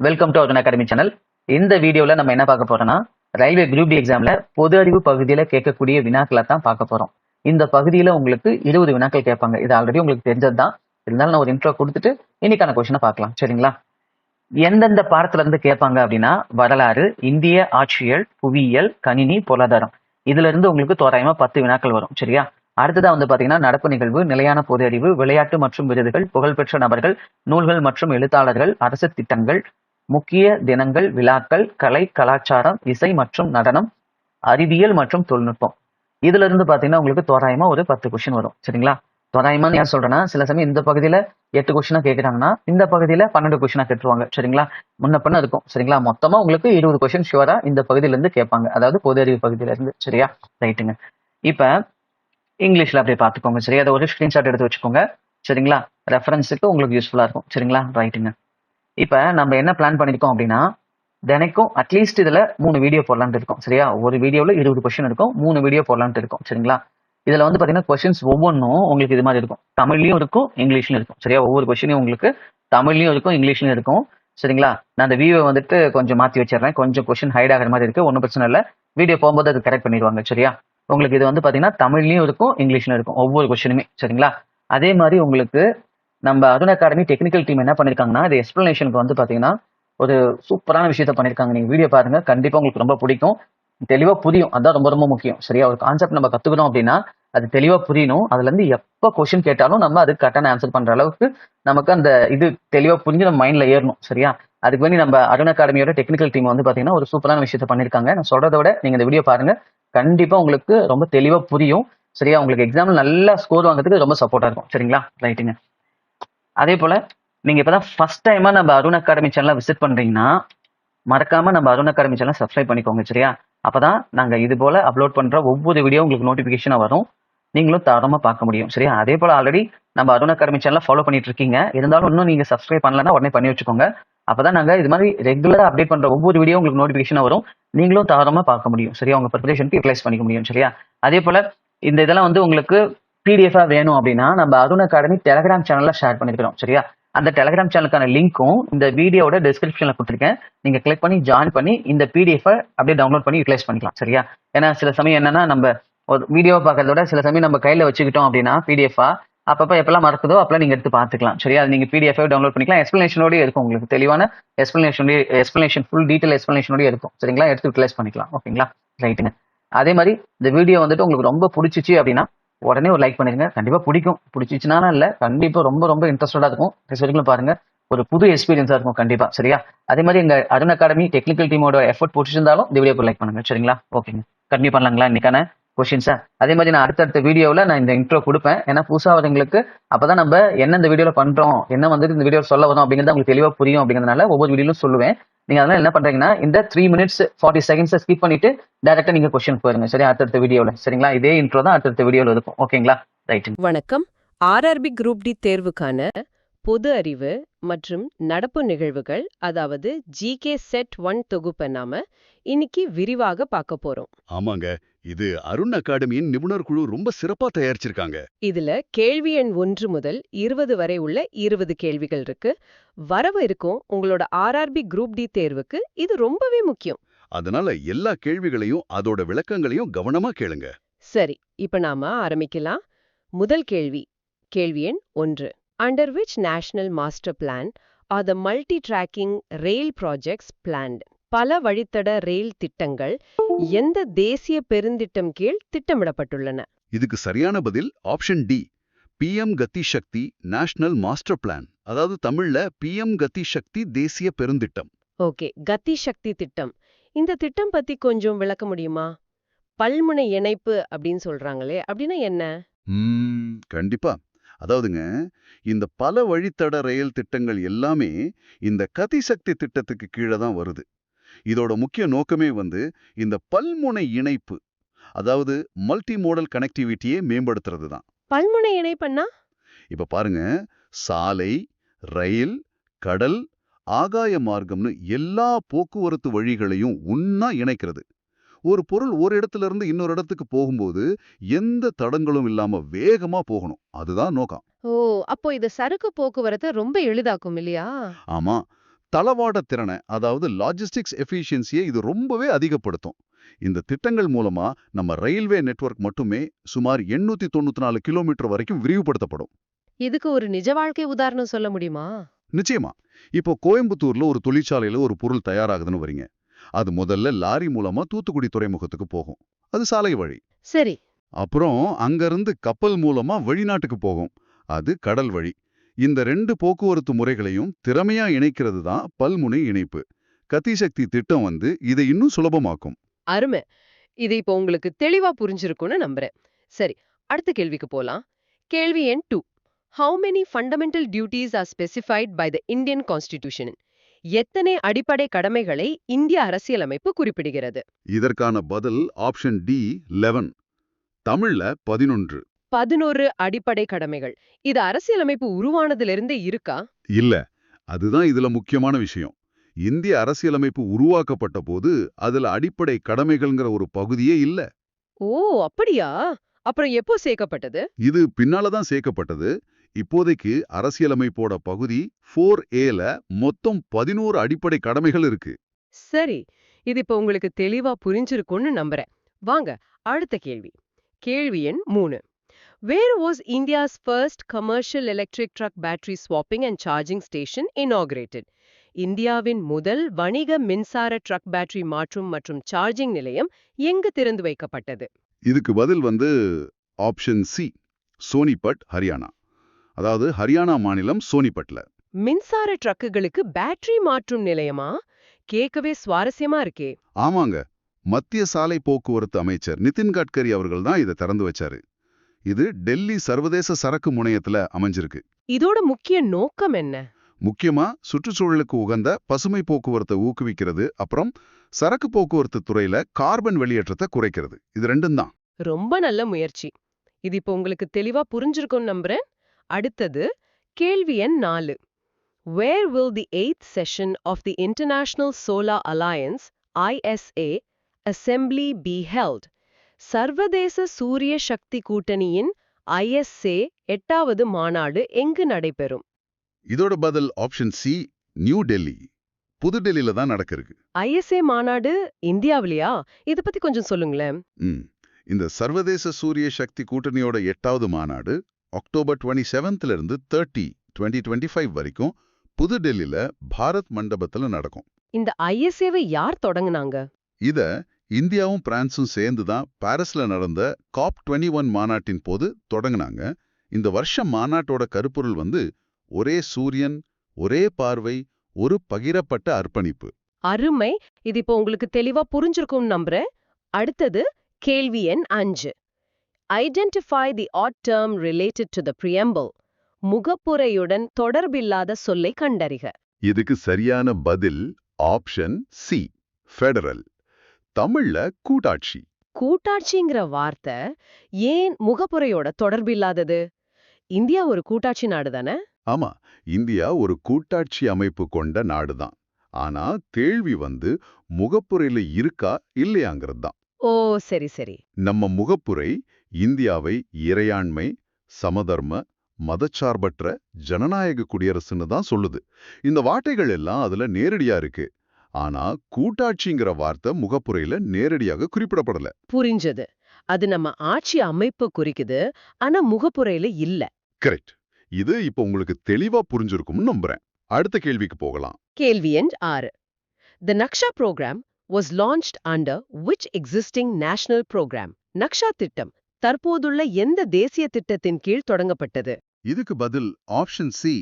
Welcome to Arjun academy channel. இந்த வீடியோவில் நம்ம என்ன பார்க்க போறோம்னா, ரயில்வே குரூப் டி எக்ஸாம்ல பொது அறிவு பகுதியில் கேட்கக்கூடிய வினாக்களை தான் பார்க்க போறோம். இந்த பகுதியில் உங்களுக்கு 20 வினாக்கள் கேட்பாங்க. இது ஆல்ரெடி உங்களுக்கு தெரிஞ்சது தான். இருந்தாலும் நான் ஒரு இன்ட்ரோ கொடுத்துட்டு இன்னைக்கான கொஸ்டினை பார்க்கலாம். சரிங்களா? எந்தெந்த பாடத்துல இருந்து கேட்பாங்க அப்படின்னா, வரலாறு, இந்திய ஆட்சியல், புவியியல், கணினி, பொருளாதாரம். இதுல இருந்து உங்களுக்கு தோராயமா 10 வினாக்கள் வரும். சரியா? அடுத்ததா பாத்தீங்கன்னா, நடப்பு நிகழ்வு, நிலையான பொது அறிவு, விளையாட்டு மற்றும் விருதுகள், புகழ்பெற்ற நபர்கள், நூல்கள் மற்றும் எழுத்தாளர்கள், அரசு திட்டங்கள், முக்கிய தினங்கள், விழாக்கள், கலை, கலாச்சாரம், இசை மற்றும் நடனம், அறிவியல் மற்றும் தொழில்நுட்பம். இதுல இருந்து பாத்தீங்கன்னா உங்களுக்கு தோராயமா ஒரு 10 கொஸ்டின் வரும். சரிங்களா? தோராயமான்னு ஏன் சொல்றேன்னா, சில சமயம் இந்த பகுதியில 8 கொஸ்டினா கேட்கறாங்கன்னா இந்த பகுதியில 12 கொஸ்டினா கேட்டுருவாங்க. சரிங்களா? முன்ன பண்ண இருக்கும். சரிங்களா? மொத்தமா உங்களுக்கு 20 கொஸ்டின் ஷுவரா இந்த பகுதியில இருந்து கேட்பாங்க. அதாவது பொது அறிவு பகுதியில இருந்து. சரியா? ரைட்டுங்க. இப்ப இங்கிலீஷ்ல அப்படியே பார்த்துக்கோங்க. சரி, அதை ஒரு ஸ்கிரீன்ஷாட் எடுத்து வச்சுக்கோங்க. சரிங்களா? ரெஃபரன்ஸுக்கு உங்களுக்கு யூஸ்ஃபுல்லா இருக்கும். சரிங்களா? ரைட்டுங்க. இப்ப நம்ம என்ன பிளான் பண்ணிருக்கோம் அப்படின்னா, தினைக்கும் அட்லீஸ்ட் இதுல 3 வீடியோ போடலான்ட்டு இருக்கும். சரியா? ஒரு வீடியோல 20 கொஸ்டின் இருக்கும். 3 வீடியோ போடலான்ட்டு இருக்கும். சரிங்களா? இதுல பாத்தீங்கன்னா கொஸ்டின்ஸ் ஒவ்வொன்றும் உங்களுக்கு இது மாதிரி இருக்கும். தமிழ்லயும் இருக்கும், இங்கிலீஷ்லயும் இருக்கும். சரியா? ஒவ்வொரு கொஸ்டினும் உங்களுக்கு தமிழ்லயும் இருக்கும், இங்கிலீஷ்லயும் இருக்கும். சரிங்களா? நான் அந்த வியூவை கொஞ்சம் மாத்தி வச்சிடறேன். கொஞ்சம் கொஸ்டின் ஹைட் ஆகிற மாதிரி இருக்கு. ஒன்றும் பிரச்சனை இல்லை. வீடியோ போகும்போது அது கரெக்ட் பண்ணிடுவாங்க. சரியா? உங்களுக்கு இது பாத்தீங்கன்னா தமிழ்லயும் இருக்கும், இங்கிலீஷ்லயும் இருக்கும். ஒவ்வொரு கொஸ்டினுமே. சரிங்களா? அதே மாதிரி உங்களுக்கு நம்ம அருண் அகாடமி டெக்னிக்கல் டீம் என்ன பண்ணிருக்காங்கன்னா, இது எக்ஸ்பிளனேஷனுக்கு பாத்தீங்கன்னா ஒரு சூப்பரான விஷயத்த பண்ணிருக்காங்க. நீங்க வீடியோ பாருங்க, கண்டிப்பா உங்களுக்கு ரொம்ப பிடிக்கும். தெளிவா புரியும். அதான் ரொம்ப ரொம்ப முக்கியம். சரியா? ஒரு கான்செப்ட் நம்ம கத்துக்கணும் அப்படின்னா அது தெளிவா புரியணும். அதுல இருந்து எப்ப கொஸ்டின் கேட்டாலும் நம்ம அதுக்கு கரெக்டான ஆன்சர் பண்ற அளவுக்கு நமக்கு அந்த இது தெளிவா புரிஞ்சு நம்ம மைண்ட்ல ஏறணும். சரியா? அதுக்கு வேண்டி நம்ம அருண் அகாடமியோட டெக்னிக்கல் டீம் பாத்தீங்கன்னா ஒரு சூப்பரான விஷயத்த பண்ணிருக்காங்க. நான் சொல்றதை விட நீங்க இந்த வீடியோ பாருங்க, கண்டிப்பா உங்களுக்கு ரொம்ப தெளிவா புரியும். சரியா? உங்களுக்கு எக்ஸாம்ல நல்லா ஸ்கோர் வாங்குறதுக்கு ரொம்ப சப்போர்ட்டா இருக்கும். சரிங்களா? ரைட்டுங்க. அதே போல நீங்க இப்பதான் ஃபர்ஸ்ட் டைமா நம்ம அருண் அகாடமி சேனலை விசிட் பண்றீங்கன்னா, மறக்காம நம்ம அருண் அகாடமி சேனலை சப்ஸ்கிரைப் பண்ணிக்கோங்க. சரியா? அப்பதான் நாங்க இது போல அப்லோட் பண்ற ஒவ்வொரு வீடியோ உங்களுக்கு நோட்டிபிகேஷனா வரும். நீங்களும் தாராளமா பார்க்க முடியும். சரியா? அதே போல ஆல்ரெடி நம்ம அருண் அகாடமி சேனலை ஃபாலோ பண்ணிட்டு இருக்கீங்க. இருந்தாலும் இன்னும் நீங்க சப்ஸ்கிரைப் பண்ணலன்னா உடனே பண்ணி வச்சுக்கோங்க. அப்பதான் நாங்க இது மாதிரி ரெகுலரா அப்டேட் பண்ற ஒவ்வொரு வீடியோ உங்களுக்கு நோட்டிபிகேஷனா வரும். நீங்களும் தாராளமா பார்க்க முடியும். சரியா? உங்க ப்ரிப்பரேஷனுக்கு யூட்டிலைஸ் பண்ணிக்க முடியும். சரியா? அதே போல இந்த இதெல்லாம் உங்களுக்கு பிடிஎஃபா வேணும் அப்படின்னா நம்ம அருண் அகாடமி டெலிகிராம் சேனல்ல ஷேர் பண்ணிருக்கிறோம். சரியா? அந்த டெலிகிராம் சேனலுக்கான லிங்க்கும் இந்த வீடியோட டிஸ்கிரிப்ஷன்ல கொடுத்துருக்கேன். நீங்க கிளிக் பண்ணி ஜாயின் பண்ணி இந்த பிடிஎஃப் அப்படியே டவுன்லோட் பண்ணி யூட்டிலைஸ் பண்ணிக்கலாம். சரியா? ஏன்னா சில சமயம் என்னன்னா, நம்ம ஒரு வீடியோ பார்க்கறத விட சில சமயம் நம்ம கையில வச்சுக்கிட்டோம் அப்படின்னா பிடிஎஃபா அப்பப்ப எப்பெல்லாம் மறக்குதோ அப்பெல்லாம் நீங்க எடுத்து பார்த்துக்கலாம். சரியா? அது நீங்க பிடிஎஃப் டவுன்லோட் பண்ணிக்கலாம். எக்ஸ்பிளனேஷனோடய இருக்கும். உங்களுக்கு தெளிவான எக்ஸ்பிளனேஷன் ஃபுல் டீடைல் எக்ஸ்பிளனேஷனோடய இருக்கும். சரிங்களா? எடுத்து யூட்டிலைஸ் பண்ணிக்கலாம். ஓகேங்களா? ரைட்டுங்க. அதே மாதிரி இந்த வீடியோ உங்களுக்கு ரொம்ப பிடிச்சிச்சு அப்படின்னா உடனே ஒரு லைக் பண்ணிருங்க. கண்டிப்பா பிடிக்கும். பிடிச்சிச்சுனா இல்ல, கண்டிப்பா ரொம்ப ரொம்ப இன்ட்ரெஸ்டடா இருக்கும். வரைக்கும் பாருங்க, ஒரு புது எக்ஸ்பீரியன்ஸா இருக்கும் கண்டிப்பா. சரியா? அதே மாதிரி எங்க அருண் அகாடமி டெக்னிக்கல் டீமோட எஃபர்ட் போட்டுருந்தாலும் இந்த வீடியோ லைக் பண்ணுங்க. சரிங்களா? ஓகேங்க. கண்டினியூ பண்ணலாங்களா இன்னைக்கான கொஸ்டின்ஸா? அதே மாதிரி நான் அடுத்தடுத்த வீடியோவில் நான் இந்த இன்ட்ரோ கொடுப்பேன். ஏன்னா புதுசாக வரவங்களுக்கு அப்பதான் நம்ம என்ன இந்த வீடியோவில் பண்றோம், என்ன இந்த வீடியோ சொல்ல வரோம் அப்படிங்கிறது உங்களுக்கு தெளிவா புரியும். அப்படிங்கிறதுனால ஒவ்வொரு வீடியோலும் சொல்லுவேன். நீங்க அதெல்லாம் என்ன பண்றீங்கன்னா, இந்த 3 minutes 40 seconds ஸ்கிப் பண்ணிட்டு டைரக்டா நீங்க கொஸ்டின் போயிருங்க. சரி? அடுத்த வீடியோல. சரிங்களா? இதே இன்ட்ரோ தான் அடுத்த வீடியோல இருக்கும். ஓகேங்களா? ரைட். வணக்கம். ஆர்ஆர்பி குரூப் டி தேர்வுக்கான பொது அறிவு மற்றும் நடப்பு நிகழ்வுகள், அதாவது ஜிகே செட் 1 தொகுப்பை நாம இன்னைக்கு விரிவாக பார்க்க போறோம். ஆமாங்க, இது அருண் அகாடமியின் நிபுணர் குழு ரொம்ப சிறப்பா தயாரிச்சிருக்காங்க. இதுல கேள்வி எண் 1 முதல் 20 வரை உள்ள 20 கேள்விகள் இருக்கு. வரவு இருக்கும் உங்களோட ஆர்ஆர்பி குரூப் டி தேர்வுக்கு இது ரொம்பவே முக்கியம். அதனால எல்லா கேள்விகளையும் அதோட விளக்கங்களையும் கவனமா கேளுங்க. சரி, இப்ப நாம ஆரம்பிக்கலாம். முதல் கேள்வி. கேள்வி எண் 1. Under which national master plan are the multi-tracking rail projects planned? பல வழித்தட ரயில் திட்டங்கள் எந்த தேசிய பெருந்திட்டம் கீழ் திட்டமிடப்பட்டுள்ளன? இதுக்கு சரியான பதில் ஆப்ஷன் டி, பிஎம் கதி சக்தி நேஷனல் மாஸ்டர் பிளான். அதாவது தமிழ்ல பிஎம் கதி சக்தி தேசிய பெருந்திட்டம். ஓகே, கதி சக்தி திட்டம். இந்த திட்டம் பத்தி கொஞ்சம் விளக்க முடியுமா? பல்முனை இணைப்பு அப்படின்னு சொல்றாங்களே, அப்படின்னா என்ன? கண்டிப்பா. அதாவதுங்க, இந்த பல வழித்தட ரயில் திட்டங்கள் எல்லாமே இந்த கதிசக்தி திட்டத்துக்கு கீழே தான் வருது. இதோட முக்கிய நோக்கமே இந்த பல்முனை இணைப்பு, அதாவது மல்டி மோடல் கனெக்டிவிட்டியை மேம்படுத்துறது தான். பல்முனை இணைப்புன்னா இப்ப பாருங்க, சாலை, ரயில், கடல், ஆகாய மார்க்கம்னு எல்லா போக்குவரத்து வழிகளையும் ஒன்னா இணைக்கிறது. ஒரு பொருள் ஒரு இடத்துல இருந்து இன்னொரு இடத்துக்கு போகும்போது எந்த தடங்களும் இல்லாம வேகமா போகணும். அதுதான் நோக்கம். ஓ, அப்போ இது சரக்கு போக்குவரத்தை ரொம்ப எளிதாக்கும் இல்லையா? ஆமா, தளவாட திறனை, அதாவது லாஜிஸ்டிக்ஸ் எஃபிஷியன்சியை இது ரொம்பவே அதிகப்படுத்தும். இந்த திட்டங்கள் மூலமா நம்ம ரயில்வே நெட்வொர்க் மட்டுமே சுமார் 894 கிலோமீட்டர் வரைக்கும் விரிவுபடுத்தப்படும். இதுக்கு ஒரு நிஜ வாழ்க்கை உதாரணம் சொல்ல முடியுமா? நிச்சயமா. இப்போ கோயம்புத்தூர்ல ஒரு தொழிற்சாலையில ஒரு பொருள் தயாராகுதுன்னு வரீங்க. அது முதல்ல லாரி மூலமா தூத்துக்குடி துறைமுகத்துக்கு போகும். அது சாலை வழி. சரி. அப்புறம் அங்கிருந்து கப்பல் மூலமா வெளிநாட்டுக்கு போகும். அது கடல் வழி. இந்த 2 போக்குவரத்து முறைகளையும் திறமையா இணைக்கிறது தான் பல்முனை இணைப்பு. கதிசக்தி திட்டம் இதை இன்னும் சுலபமாக்கும். அருமை. இது இப்போ உங்களுக்கு தெளிவா புரிஞ்சிருக்கும்னு நம்புறேன். சரி, அடுத்த கேள்விக்கு போலாம். கேள்வி எண் 2. How many fundamental duties are specified by the Indian Constitution? எத்தனை அடிப்படை கடமைகளை இந்திய அரசியலமைப்பு குறிப்பிடுகிறது? இதற்கான பதில் ஆப்ஷன் டி 11. தமிழ்ல 11. 11 அடிப்படை கடமைகள். இது அரசியலமைப்பு உருவானதிலிருந்தே இருக்கா? இல்ல, அதுதான் இதுல முக்கியமான விஷயம். இந்திய அரசியலமைப்பு உருவாக்கப்பட்ட போது அதுல அடிப்படை கடமைகள்ங்கிற ஒரு பகுதியே இல்ல. ஓ, அப்படியா? அப்புறம் எப்போ சேர்க்கப்பட்டது? இது பின்னாலதான் சேர்க்கப்பட்டது. இப்போதைக்கு அரசியலமைப்போட பகுதி 4Aல மொத்தம் 11 அடிப்படை கடமைகள் இருக்கு. சரி, இது இப்போ உங்களுக்கு தெளிவா புரிஞ்சிருக்கும்னு நம்புறேன். வாங்க, அடுத்த கேள்வி. கேள்வி எண் 3. Where was India's first commercial electric truck battery swapping and charging station inaugurated? இந்தியாவின் முதல் வணிக மின்சார ட்ரக் பேட்டரி மாற்றும் மற்றும் சார்ஜிங் நிலையம் எங்கு திறந்து வைக்கப்பட்டது? இதுக்கு பதில் ஆப்ஷன் சி, சோனிபட், ஹரியானா. அதாவது ஹரியானா மாநிலம் சோனிபட்ல. மின்சார ட்ரக்குகளுக்கு பேட்டரி மாற்றும் நிலையமா? கேட்கவே சுவாரஸ்யமா இருக்கே. ஆமாங்க. மத்திய சாலை போக்குவரத்து அமைச்சர் நிதின் கட்கரி அவர்கள் தான் இதை திறந்து வச்சாரு. இது டெல்லி சர்வதேச சரக்கு முனையத்துல அமைஞ்சிருக்கு. இதோட முக்கிய நோக்கம் என்ன? முக்கியமா சுற்றுச்சூழலுக்கு உகந்த பசுமை போக்குவரத்தை ஊக்குவிக்கிறது, அப்புறம் சரக்கு போக்குவரத்து துறையில கார்பன் வெளியேற்றத்தை குறைக்கிறது. இது ரெண்டும் தான். ரொம்ப நல்ல முயற்சி. இது இப்போ உங்களுக்கு தெளிவா புரிஞ்சிருக்கும்னு நம்புறேன். அடுத்தது கேள்வி எண் 4. Where will the 8th session of the International Solar Alliance ISA assembly be held? சர்வதேச சூரிய சக்தி கூட்டணியின் ISA 8வது மாநாடு எங்கு நடைபெறும்? இதோட பதில் ஆப்ஷன் சி, நியூ டெல்லி. புது டெல்லியில தான் நடக்கிறது. ISA மாநாடு இந்தியாவிலயா? இத பத்தி கொஞ்சம் சொல்லுங்களேன். இந்த சர்வதேச சூரிய சக்தி கூட்டணியோட 8வது மாநாடு அக்டோபர் 27ல இருந்து 30, 2025 வரைக்கும் புது டெல்லியில பாரத் மண்டபத்துல நடக்கும். இந்த ISAவை யார் தொடங்குனாங்க? இத இந்தியாவும் பிரான்சும் சேர்ந்து தான் பாரிஸ்ல நடந்த COP21 மாநாட்டின் போது தொடங்குனாங்க. இந்த வருஷம் மாநாட்டோட கருப்பொருள் ஒரே சூரியன், ஒரே பார்வை, ஒரு பகிரப்பட்ட அர்ப்பணிப்பு. அருமை. இது இப்போ உங்களுக்கு தெளிவா புரிஞ்சிருக்கும் நம்புறேன். அடுத்தது கேள்வி எண் 5. Identify the odd term related to the preamble. முகப்புரையுடன் தொடர்பில்லாத சொல்லை கண்டறிக. இதுக்கு சரியான பதில் ஆப்ஷன் சி, ஃபெடரல். தமிழ்ல கூட்டாட்சி. கூட்டாட்சிங்கிற வார்த்தை ஏன் முகப்புரையோட தொடர்பில்லாதது? இந்தியா ஒரு கூட்டாட்சி நாடு தானே? ஆமா, இந்தியா ஒரு கூட்டாட்சி அமைப்பு கொண்ட நாடுதான். ஆனா கேள்வி முகப்புரையில இருக்கா இல்லையாங்கிறது தான். ஓ, சரி சரி. நம்ம முகப்புரை இந்தியாவை இறையாண்மை, சமதர்ம, மதச்சார்பற்ற ஜனநாயக குடியரசுன்னு தான் சொல்லுது. இந்த வார்த்தைகள் எல்லாம் அதுல நேரடியா இருக்கு. ஆனா கூட்டாட்சிங்கிற வார்த்தை முகப்புரையில நேரடியாக குறிப்பிடப்படல. புரிஞ்சது. அது நம்ம ஆட்சி அமைப்பு குறிக்குது, ஆனா முகப்புரையில இல்ல. கரெக்ட். இது இப்போ உங்களுக்கு தெளிவா புரிஞ்சிருக்கும்னு நம்புறேன். அடுத்த கேள்விக்கு போகலாம். கேள்வி எண் 6. The Naksha program was launched under which existing national program? Naksha திட்டம் தற்போதுள்ள எந்த தேசிய திட்டத்தின் கீழ் தொடங்கப்பட்டது? இதுக்கு பதில் option C,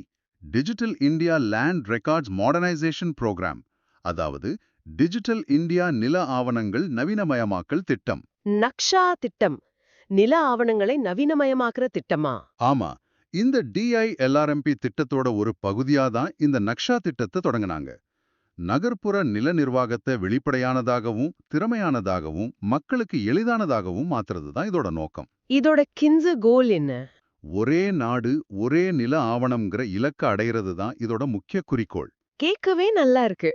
digital India land records modernisation program. அதாவது டிஜிட்டல் இந்தியா நில ஆவணங்கள் நவீனமயமாக்கல் திட்டம். நக்ஷா திட்டம் நில ஆவணங்களை நவீனமயமாக்குற திட்டமா? ஆமா, இந்த DILRMP திட்டத்தோட ஒரு பகுதியா தான் இந்த நக்ஷா திட்டத்தை தொடங்கினாங்க. நகர்ப்புற நில நிர்வாகத்தை வெளிப்படையானதாகவும் திறமையானதாகவும் மக்களுக்கு எளிதானதாகவும் மாத்துறது தான் இதோட நோக்கம். இதோட கின்சு கோல் என்ன? ஒரே நாடு ஒரே நில ஆவணம்ங்கிற இலக்க அடையிறது தான் இதோட முக்கிய குறிக்கோள். கேட்கவே நல்லா இருக்கு.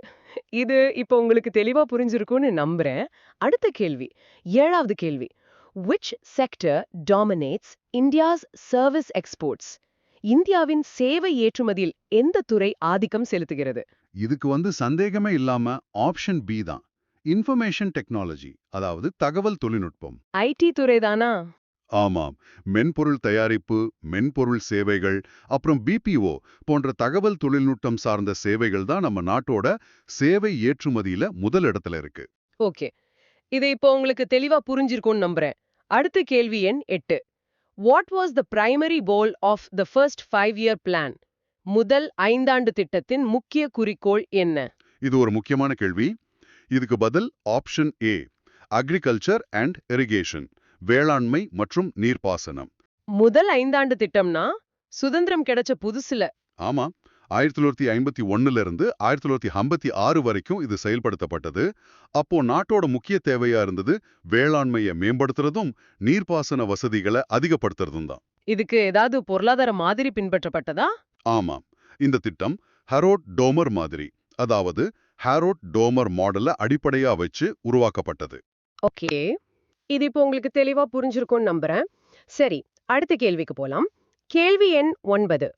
இது இப்போ உங்களுக்கு தெளிவா புரிஞ்சிருக்கும்னு நம்புறேன். அடுத்த கேள்வி, 7வது கேள்வி. Which sector dominates India's service exports? இந்தியாவின் சேவை ஏற்றுமதியில் எந்த துறை ஆதிக்கம் செலுத்துகிறது? இதுக்கு சந்தேகமே இல்லாம ஆப்ஷன் பி தான். இன்ஃபர்மேஷன் டெக்னாலஜி, அதாவது தகவல் தொழில்நுட்பம். ஐடி துறை தானா? ஆமாம். மென்பொருள் தயாரிப்பு, மென்பொருள் சேவைகள், அப்புறம் பிபிஓ போன்ற தகவல் தொழில்நுட்பம் சார்ந்த சேவைகள் தான் நம்ம நாட்டோட சேவை ஏற்றுமதியில முதல் இடத்துல இருக்கு. ஓகே, இது இப்போ உங்களுக்கு தெளிவா புரிஞ்சிருக்கும்னு நம்புறேன். அடுத்த கேள்வி எண் 8. What was the primary goal of the first 5-year plan? முதல் 5 ஆண்டு திட்டத்தின் முக்கிய குறிக்கோள் என்ன? இது ஒரு முக்கியமான கேள்வி. இதுக்கு பதில் option A, agriculture and irrigation, வேளாண்மை மற்றும் நீர்ப்பாசனம். முதல் 5 ஆண்டு திட்டம்னா சுதந்திரம் கிடைச்ச புதுசுல. ஆமா, 1951ல இருந்து 1956 வரைக்கும் இது செயல்படுத்தப்பட்டது. அப்போ நாட்டோட முக்கிய தேவையா இருந்தது வேளாண்மையை மேம்படுத்துறதும் நீர்ப்பாசன வசதிகளை அதிகப்படுத்துறதும் தான். இதுக்கு ஏதாவது பொருளாதார மாதிரி பின்பற்றப்பட்டதா? ஆமாம், இந்த திட்டம் ஹரோட் டோமர் மாதிரி, அதாவது ஹரோட் டோமர் மாடலை அடிப்படையா வச்சு உருவாக்கப்பட்டது. ஓகே, இது இப்போ உங்களுக்கு தெளிவா புரிஞ்சிருக்கும்னு நம்புறேன். சரி, அடுத்த கேள்விக்கு போலாம். கேள்வி எண் 9.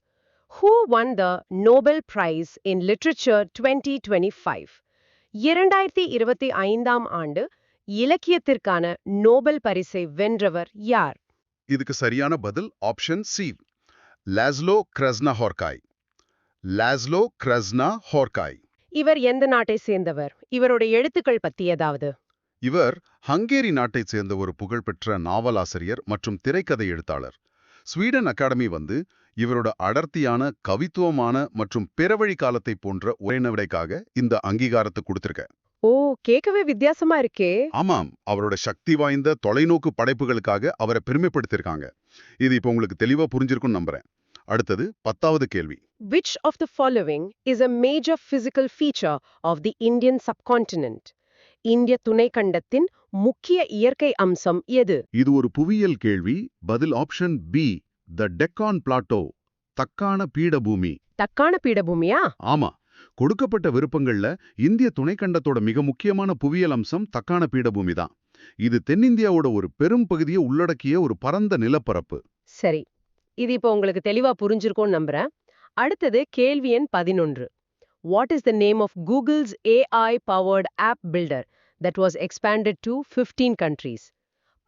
Who won the Nobel Prize in Literature 2025? 2025ஆம் ஆண்டு இலக்கியத்திற்கான நோபல் பரிசை வென்றவர் யார்? இதுக்கு சரியான பதில் ஆப்ஷன் சி, லாஸ்லோ கிரஸ்னாஹோர்காய். லாஸ்லோ கிரஸ்னாஹோர்காய். இவர் எந்த நாட்டை சேர்ந்தவர்? இவரோட எழுத்துக்கள் பத்தி ஏதாவது? இவர் ஹங்கேரி நாட்டைச் சேர்ந்த ஒரு புகழ்பெற்ற நாவலாசிரியர் மற்றும் திரைக்கதை எழுத்தாளர். ஸ்வீடன் அகாடமி இவரோட அடர்த்தியான, கவித்துவமான மற்றும் பிறவழி காலத்தை போன்ற உரைநடைக்காக இந்த அங்கீகாரத்தை கொடுத்திருக்க. ஓ, கேட்கவே வித்தியாசமா இருக்கே. ஆமாம், அவரோட சக்தி வாய்ந்த தொலைநோக்கு படைப்புகளுக்காக அவரை பெருமைப்படுத்திருக்காங்க. இது இப்போ உங்களுக்கு தெளிவா புரிஞ்சிருக்கும்னு நம்புறேன். அடுத்தது 10வது கேள்வி. Which of the following is a major physical feature of the Indian subcontinent? இந்திய துணைக்கண்டத்தின் முக்கிய இயற்கை அம்சம் எது? இது ஒரு புவியியல் கேள்வி. பதில் ஆப்ஷன் பி, த டெக்கான் பிளாட்டோ, தக்கான பீடபூமி. தக்கான பீடபூமியா? ஆமா, கொடுக்கப்பட்ட விருப்பங்கள்ல இந்திய துணைக்கண்டத்தோட மிக முக்கியமான புவியியல் அம்சம் தக்கான பீடபூமி தான். இது தென்னிந்தியாவோட ஒரு பெரும் பகுதியை உள்ளடக்கிய ஒரு பரந்த நிலப்பரப்பு. சரி, இது இப்போ உங்களுக்கு தெளிவா புரிஞ்சிருக்கும்னு நம்புறேன். அடுத்தது கேள்வி எண் 11. What is the name of Google's AI-powered app builder that was expanded to 15 countries?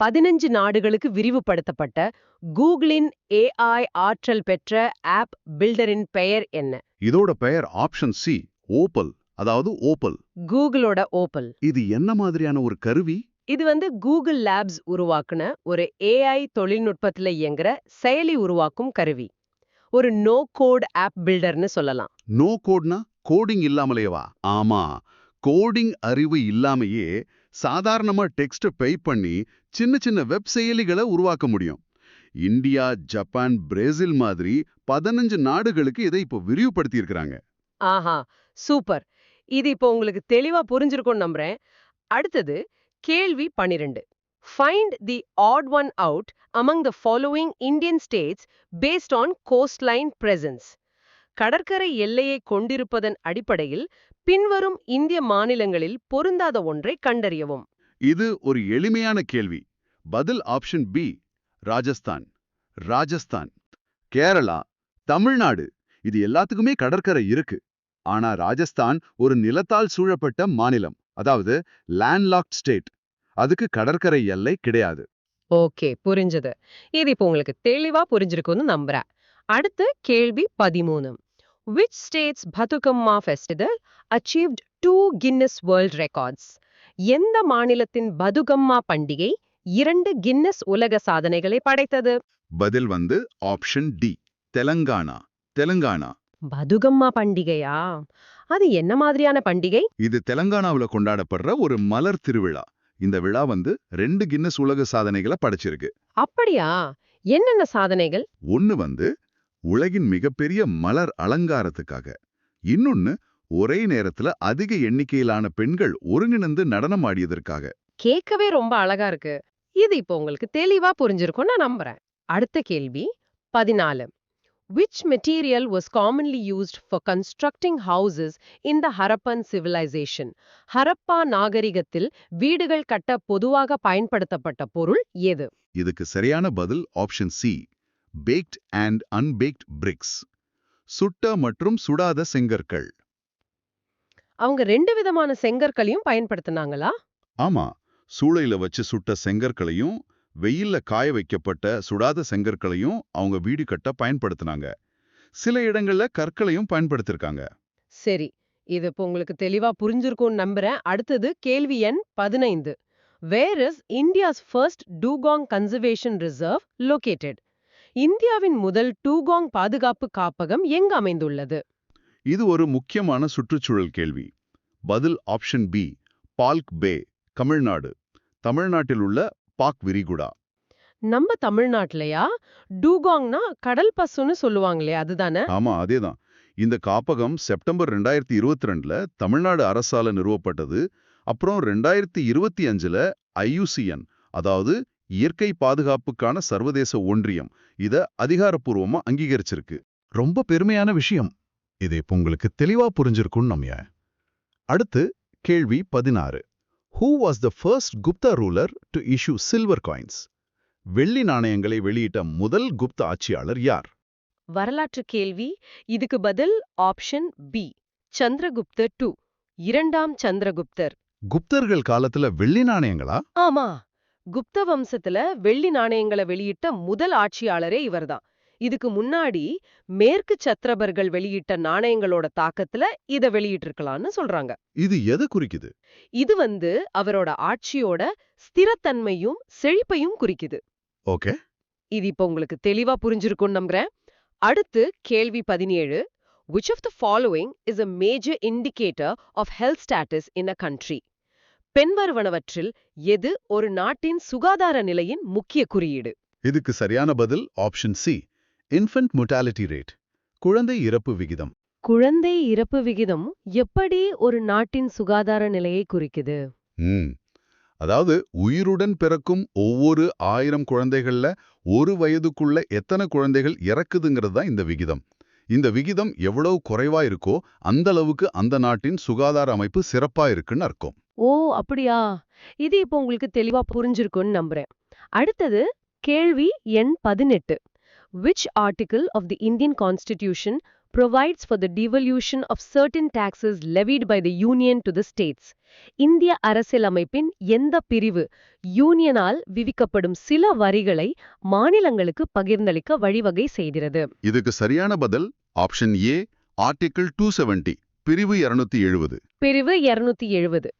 15 நாடுகளுக்கு விரிவுபடுத்தப்பட்ட கூகுளின் AI ஆற்றல் பெற்ற ஆப் பில்டரின் பெயர் என்ன? இதோட பெயர் ஆப்ஷன் சி, ஓப்பல், அதாவது ஓப்பல். கூகுளோட ஓப்பல். இது என்ன மாதிரியான ஒரு கருவி? இது கூகுள் லேப்ஸ் உருவாக்குன ஒரு AI தொழில்நுட்பத்துல இயங்குற செயலி உருவாக்கும் கருவி. ஒரு நோ கோட் ஆப் பில்டர்னு சொல்லலாம். நோ கோட்னா கோடிங் இல்லாமலேவா? ஆமா, கோடிங் அறிவு இல்லாமையே சாதாரணமா டெக்ஸ்ட் பெய் பண்ணி சின்ன சின்ன வெப் செயலிகளை உருவாக்க முடியும். இந்தியா, ஜப்பான், பிரேசில் மாதிரி 15 நாடுகளுக்கு இதை இப்போ விரிவுபடுத்தி இருக்கிறாங்க. ஆஹா, சூப்பர். இது இப்போ உங்களுக்கு தெளிவா புரிஞ்சிருக்கும்னு நம்புறேன். அடுத்தது கேள்வி 12. Find the odd one out among the following Indian states based on coastline presence. கடற்கரை எல்லையை கொண்டிருப்பதன் அடிப்படையில் பின்வரும் இந்திய மாநிலங்களில் பொருந்தாத ஒன்றை கண்டறியவும். இது ஒரு எளிமையான கேள்வி. பதில் ஆப்ஷன் பி, ராஜஸ்தான். ராஜஸ்தான், கேரளா, தமிழ்நாடு, இது எல்லாத்துக்குமே கடற்கரை இருக்கு. ஆனா ராஜஸ்தான் ஒரு நிலத்தால் சூழப்பட்ட மாநிலம், அதாவது லேண்ட்லாக்ட் ஸ்டேட். அதுக்கு கடற்கரை எல்லை கிடையாது. ஓகே, புரிஞ்சது. இது இப்போ உங்களுக்கு தெளிவா புரிஞ்சிருக்கும்னு நம்புறேன். அடுத்து கேள்வி 13. Which state's Bathukamma festival achieved 2 Guinness World Records? எந்த மாநிலத்தின் பதுகம்மா பண்டிகை 2 கின்னஸ் உலக சாதனைகளை படைத்தது? பதில் ஆப்ஷன் டி, தெலங்கானா. தெலங்கானா. பதுகம்மா பண்டிகையா? அது என்ன மாதிரியான பண்டிகை? இது தெலங்கானாவுல கொண்டாடப்படுற ஒரு மலர் திருவிழா. இந்த விழா 2 கின்னஸ் உலக சாதனைகளை படைச்சிருக்கு. அப்படியா? என்னென்ன சாதனைகள்? ஒன்னு உலகின் மிகப்பெரிய மலர் அலங்காரத்துக்காக, இன்னொன்னு ஒரே நேரத்துல அதிக எண்ணிக்கையிலான பெண்கள் ஒருங்கிணைந்து நடனம் ஆடியதற்காக. கேட்கவே ரொம்ப அழகா இருக்கு. இது இப்போ உங்களுக்கு தெளிவா புரிஞ்சிருக்கும் நான் நம்புறேன். அடுத்த கேள்வி 14. Which material was commonly used for constructing houses in the Harappan civilization? Harappa நாகரிகத்தில் வீடுகள் கட்ட பொதுவாக பயன்படுத்தப்பட்ட பொருள் எது? இதுக்கு சரியான பதில் option C, baked and unbaked bricks. சுட்ட மற்றும் சுடாத செங்கற்கள். அவங்க 2 விதமான செங்கற்களையும் பயன்படுத்தினாங்களா? ஆமா, சூளையில வச்சு சுட்ட செங்கற்களையும் வெயில்ல காய வைக்கப்பட்ட சுடாத செங்கற்களையும் அவங்க வீடு கட்ட பயன்படுத்தினாங்க. சில இடங்கள்ல கற்களையும் பயன்படுத்திருக்காங்க. சரி, இது இப்போ உங்களுக்கு தெளிவா புரிஞ்சிருக்கும்னு நம்புறேன். அடுத்தது கேள்வி எண் 15. Where is India's first dugong conservation reserve located? இந்தியாவின் முதல் டூகாங் பாதுகாப்பு காப்பகம் எங்கு அமைந்துள்ளது? இது ஒரு முக்கியமான சுற்றுச்சூழல் கேள்வி. பதில் ஆப்ஷன் பி, பால்க் பே, தமிழ்நாடு. தமிழ்நாட்டில் உள்ள பாக் விரிகுடா. நம்ம தமிழ்நாட்டுலயா? டூகாங்னா கடல் பசுன்னு சொல்லுவாங்களே, அதுதானே? ஆமா, அதேதான். இந்த காப்பகம் செப்டம்பர் 2022ல தமிழ்நாடு அரசால நிறுவப்பட்டது. அப்புறம் 2025ல IUCN, அதாவது இயற்கை பாதுகாப்புக்கான சர்வதேச ஒன்றியம், இத அதிகாரப்பூர்வமா அங்கீகரிச்சிருக்கு. ரொம்ப பெருமையான விஷயம். இது இப்ப உங்களுக்கு தெளிவா புரிஞ்சிருக்கும்னு நம்பிய. அடுத்து கேள்வி 16. Who was the first Gupta ruler to issue silver coins? வெள்ளி நாணயங்களை வெளியிட்ட முதல் குப்த ஆட்சியாளர் யார்? வரலாற்று கேள்வி. இதுக்கு பதில் ஆப்ஷன் பி, சந்திரகுப்தர் 2, இரண்டாம் சந்திரகுப்தர். குப்தர்கள் காலத்துல வெள்ளி நாணயங்களா? ஆமா, குப்த வம்சத்துல வெள்ளி நாணயங்களை வெளியிட்ட முதல் ஆட்சியாளரே இவர்தான். இதுக்கு முன்னாடி மேற்கு சத்திரபர்கள் வெளியிட்ட நாணயங்களோட தாக்கத்துல இத வெளியிட்டிருக்கலாம்னு சொல்றாங்க. இது எதை குறிக்குது? இது அவரோட ஆட்சியோட ஸ்திரத்தன்மையும் செழிப்பையும் குறிக்குது. ஓகே. இது இப்ப உங்களுக்கு தெளிவா புரிஞ்சிருக்கும்னு நம்புறேன். அடுத்து கேள்வி 17. Which of the following is a major indicator of health status in a country? பின்வருவனவற்றில் எது ஒரு நாட்டின் சுகாதார நிலையின் முக்கிய குறியீடு? இதுக்கு சரியான பதில் option C, infant mortality rate, குழந்தை இறப்பு விகிதம். குழந்தை இறப்பு விகிதம் எப்படி ஒரு நாட்டின் சுகாதார நிலையை குறிக்குது? அதாவது உயிருடன் பிறக்கும் ஒவ்வொரு 1000 குழந்தைகள்ல 1 வயதுக்குள்ள எத்தனை குழந்தைகள் இறக்குதுங்கிறது தான் இந்த விகிதம். இந்த விகிதம் எவ்வளவு குறைவா இருக்கோ அந்த அளவுக்கு அந்த நாட்டின் சுகாதார அமைப்பு சிறப்பா இருக்குன்னு அர்த்தம். ஓ, அப்படியா? இது இப்போ உங்களுக்கு தெளிவா புரிஞ்சிருக்கும்னு நம்புறேன். அடுத்தது கேள்வி எண் 18. Which article of the Indian Constitution provides for the devolution of certain taxes levied by the Union to the states? இந்திய அரசியலமைப்பின் எந்த பிரிவு யூனியனால் விதிக்கப்படும் சில வரிகளை மாநிலங்களுக்கு பகிர்ந்தளிக்க வழிவகை செய்கிறது? இதுக்கு சரியான பதில் ஆப்ஷன் ஏ, ஆர்டிகிள் 270, பிரிவு 270. பிரிவு 270.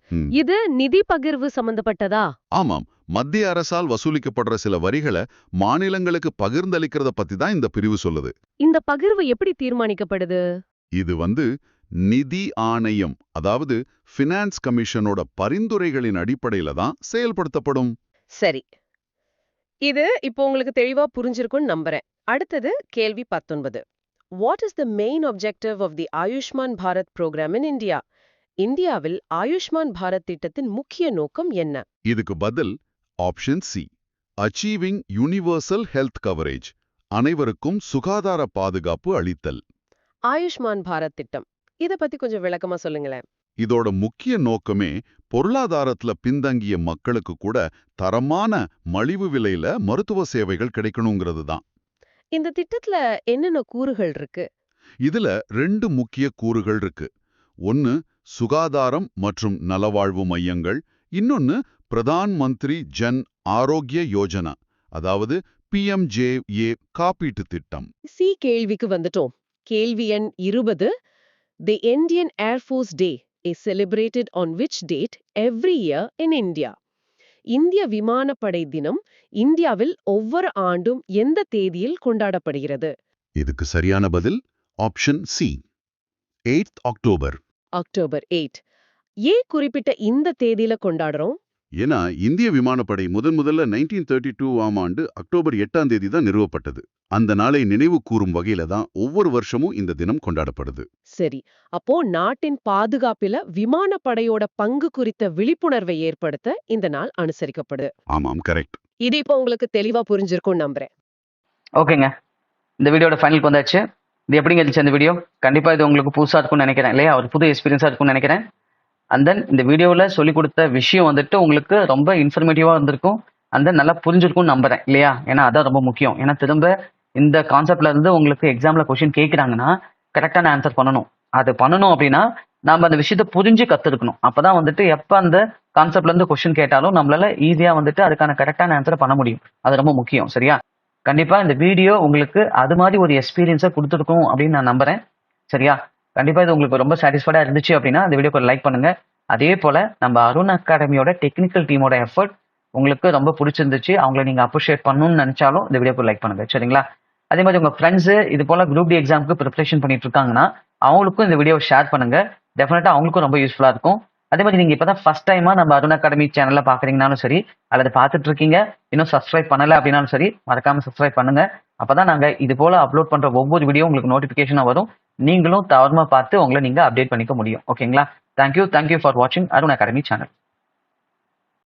இது நிதி பகிர்வு சம்பந்தப்பட்டதா? ஆமாம், மத்திய அரசால் வசூலிக்கப்படுற சில வரிகளை மாநிலங்களுக்கு பகிர்ந்தளிக்கிறத பத்தி தான் இந்த பிரிவு சொல்லுது. இந்த பகிர்வு எப்படி தீர்மானிக்கப்படுது? இது நிதி ஆணையம், அதாவது ஃபினான்ஸ் கமிஷனோட பரிந்துரைகளின் அடிப்படையில தான் செயல்படுத்தப்படும். சரி, இது இப்போ உங்களுக்கு தெளிவா புரிஞ்சிருக்கும்னு நம்புறேன். அடுத்தது கேள்வி 19. What is the main objective of the Ayushman Bharat program in India? இந்தியாவில் ஆயுஷ்மான் பாரத் திட்டத்தின் முக்கிய நோக்கம் என்ன? இதுக்கு பதில் option C, achieving universal health coverage, அனைவருக்கும் சுகாதார பாதுகாப்பு அளித்தல். ஆயுஷ்மான் பாரத் திட்டம், இத பத்தி கொஞ்சம் விளக்கமா சொல்லுங்களேன். இதோட முக்கிய நோக்கமே பொருளாதாரத்துல பின்தங்கிய மக்களுக்கு கூட தரமான மலிவு விலையில மருத்துவ சேவைகள் கிடைக்கணுங்கிறது தான். இந்த திட்டத்துல என்னென்ன கூறுகள் இருக்கு? இதுல 2 முக்கிய கூறுகள் இருக்கு. ஒன்னு சுகாதாரம் மற்றும் நலவாழ்வு மையங்கள், இன்னொன்னு பிரதான் மந்திரி ஜன் ஆரோக்கிய யோஜனா, அதாவது PMJA காப்பீட்டு திட்டம். சி கேள்விக்கு வந்துட்டோம். கேள்வி எண் 20. The Indian Air Force Day is celebrated on which date every year in India? இந்திய விமானப்படை தினம் இந்தியாவில் ஒவ்வொரு ஆண்டும் எந்த தேதியில் கொண்டாடப்படுகிறது? இதுக்கு சரியான பதில் option C, 8th October. October 8. ஏன் குறிப்பிட்ட இந்த தேதியில கொண்டாடுறோம்? ஏன்னா இந்திய விமானப்படை முதல்ல 1932ஆம் ஆண்டு அக்டோபர் 8ஆம் தேதி தான் நிறுவப்பட்டது. அந்த நாளை நினைவு கூறும் வகையில தான் ஒவ்வொரு வருஷமும் இந்த தினம் கொண்டாடப்படுது. சரி, அப்போ நாட்டின் பாதுகாப்பில விமானப்படையோட பங்கு குறித்த விழிப்புணர்வை ஏற்படுத்த இந்த நாள் அனுசரிக்கப்படுது. ஆமாம், கரெக்ட். இது இப்போ உங்களுக்கு தெளிவா புரிஞ்சிருக்கும்னு நம்புறேன். ஓகேங்க, இந்த வீடியோட ஃபைனலுக்கு வந்தாச்சு. இது எப்படிங்க இருந்துச்சு இந்த வீடியோ? கண்டிப்பா இது உங்களுக்கு புதுசா இருக்கும்னு நினைக்கிறேன் இல்லையா? ஒரு புது எக்ஸ்பீரியன்ஸா இருக்கும்னு நினைக்கிறேன். அண்ட் தென் இந்த வீடியோவில் சொல்லி கொடுத்த விஷயம் உங்களுக்கு ரொம்ப இன்ஃபர்மேட்டிவாக இருந்திருக்கும். அண்ட் தென் நல்லா புரிஞ்சிருக்கும்னு நம்புறேன் இல்லையா? ஏன்னா அதான் ரொம்ப முக்கியம். ஏன்னா திரும்ப இந்த கான்செப்ட்ல இருந்து உங்களுக்கு எக்ஸாம்ல கொஸ்டின் கேட்குறாங்கன்னா கரெக்டான ஆன்சர் பண்ணணும். அது பண்ணணும் அப்படின்னா நம்ம அந்த விஷயத்தை புரிஞ்சு கத்துருக்கணும். அப்பதான் வந்துட்டு எப்ப அந்த கான்செப்ட்ல இருந்து கொஸ்டின் கேட்டாலும் நம்மளால ஈஸியா வந்துட்டு அதுக்கான கரெக்டான ஆன்சரை பண்ண முடியும். அது ரொம்ப முக்கியம். சரியா? கண்டிப்பா இந்த வீடியோ உங்களுக்கு அது மாதிரி ஒரு எக்ஸ்பீரியன்ஸை கொடுத்துருக்கும் அப்படின்னு நான் நம்புறேன். சரியா? கண்டிப்பா இது உங்களுக்கு ரொம்ப சாட்டிஸ்ஃபைடா இருந்துச்சு அப்படின்னா இந்த வீடியோக்கு லைக் பண்ணுங்க. அதே போல நம்ம அருண் அகாடமியோட டெக்னிக்கல் டீமோட எஃபர்ட் உங்களுக்கு ரொம்ப பிடிச்சிருந்துச்சு, அவங்களை நீங்க அப்ரிஷியேட் பண்ணணும்னு நினைச்சாலும் இந்த வீடியோக்கு லைக் பண்ணுங்க. சரிங்களா? அதே மாதிரி உங்க ஃப்ரெண்ட்ஸ் இது போல குரூப் டி எக்ஸாமுக்கு ப்ரிப்பரேஷன் பண்ணிட்டு இருக்காங்கன்னா அவங்களுக்கும் இந்த வீடியோவை ஷேர் பண்ணுங்க. டெஃபினட்டா அவங்களுக்கும் ரொம்ப யூஸ்ஃபுல்லா இருக்கும். அதே மாதிரி நீங்க இப்பதான் ஃபர்ஸ்ட் டைமா நம்ம அருண் அகாடமி சேனல்ல பாக்குறீங்கனாலும் சரி, அல்லது பார்த்துட்டு இருக்கீங்க இன்னும் சப்ஸ்கிரைப் பண்ணல அப்படின்னாலும் சரி, மறக்காம சப்ஸ்கிரைப் பண்ணுங்க. அப்பதான் நாங்க இது போல அப்லோட் பண்ற ஒவ்வொரு வீடியோ உங்களுக்கு நோட்டிபிகேஷனா வரும். நீங்களும் தவறுமா பார்த்து உங்களை நீங்க அப்டேட் பண்ணிக்க முடியும். ஓகேங்களா? தேங்க்யூ ஃபார் வாட்சிங் அருண் அகாடமி சேனல்.